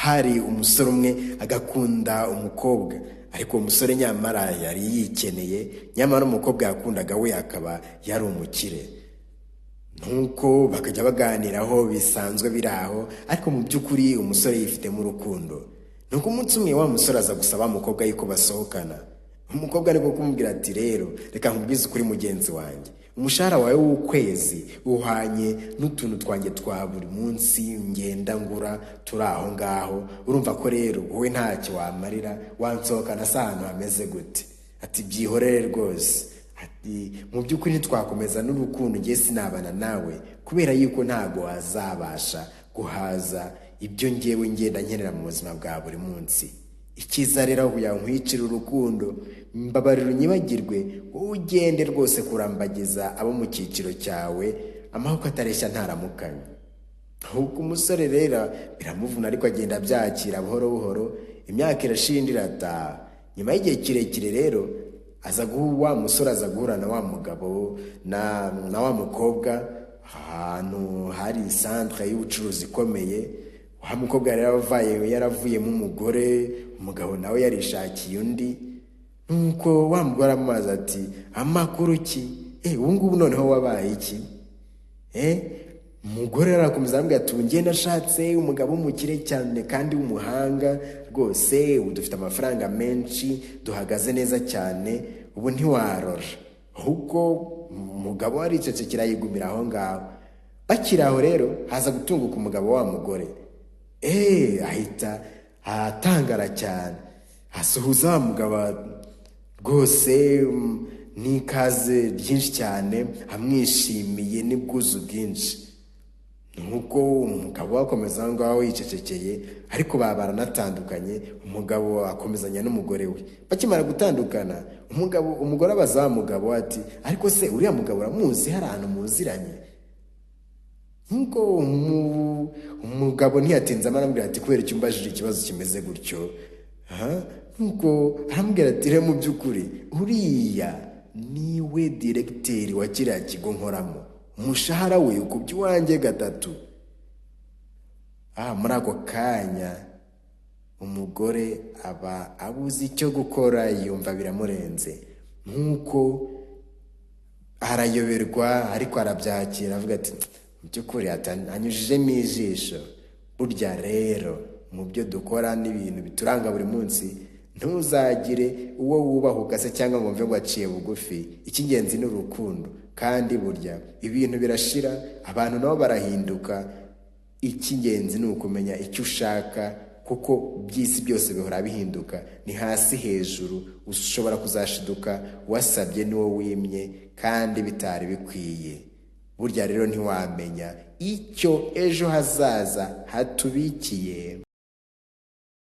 hari umusore umwe agakunda umukobwa, ariko uwo musore nyamara yari yikeneye, nyamara umukobwa yakundaga we akaba yari umukire. Nuko bakajya baganiraho bisanzwe biraho, ariko mu by'ukuri umusore yifitemo urukundo. Nuko umunsi umwe wa musore aza gusaba umukobwa yuko basohokana. Umukobwa ariko kumubwira ati rero reka nkubwize ukuri mugenzi wanjye, umushahara wawe w'ukwezi uhanye n'utuntu twanjye twa buri munsi ngenda ngura turi aho ngaho, urumva ko rero wowe ntacyo wamarira wansohokana se ahantu hameze gute? Ati byihorere rwose, ati mu by'ukuri ntitwakomeza n'urukundo, ngiye sinabana nawe kubera yuko ntago wazabasha guhaza ibyo ngewe ngenda nkenera mu buzima bwa buri munsi. Ikiza rero aho yankwicira urukundo, mbabarira unyibagirwe, wowe ugende rwose kurambagiza abo mu cyiciro cyawe, amahoko atareshya ntaramukanye. Ahubwo umusore rero biramuvuna, ariko agenda abyakira buhoro buhoro. Imyaka irashindira irataha. Nyuma y'igihe kirekire rero wa musore aza guhura na wa mugabo na wa mukobwa ahantu hari centre y'ubucuruzi ikomeye. Wa mukobwa rero yaravuyemo umugore, umugabo nawe yarishakiye undi. Nuko wa mugore amazi ati amakuru ki? Ubu ngubu noneho wabaye iki? Umugore arakomeza arambwira ati ngiye nashatse umugabo w'umukire cyane kandi w'umuhanga rwose, ubu dufite amafaranga menshi, duhagaze neza cyane, ubu ntiwarora. Ahubwo umugabo waricecekera yigumira aho ngaho. Bakiri aho rero haza gutunguka umugabo wa mugore. Ahita atangara cyane, asuhuza wa mugabo rwose n'ikaze ryinshi cyane, amwishimiye n'ubwuzu bwinshi. Nuko umugabo wakomeza aho ngaho yicecekeye, ariko baranatandukanye. Umugabo akomezanya n'umugore we. Bakimara gutandukana, umugore abaza wa mugabo ati ariko se uriya mugabo uramuzi, hari ahantu muziranye? Nuko umugabo ntiyatinze aramubwira ati kubera icyo umbajije ikibazo kimeze gutyo? Nuko aramubwira ati rero mu by'ukuri uriya niwe diregiteri wa kiriya kigo nkoramo, umushahara we ukubye uwanjye 3. Muri ako kanya umugore aba abuze icyo gukora, yumva biramurenze. Nuko arayoberwa, ariko arabyakira avuga ati mu by'ukuri anyujijemo ijisho. Burya rero mu byo dukora n'ibintu bituranga buri munsi, ntuzagire uwo wubahuka se cyangwa ngo mve ngo aciye bugufi. Icy'ingenzi ni urukundo, kandi burya ibintu birashira, abantu nabo barahinduka. Icy'ingenzi ni ukumenya icyo ushaka, kuko by'isi byose bihora bihinduka, ni hasi hejuru. Ushobora kuzashiduka wasabye n'uwo wimye kandi bitari bikwiye. Burya rero ntiwamenya icyo ejo hazaza hatubikiye.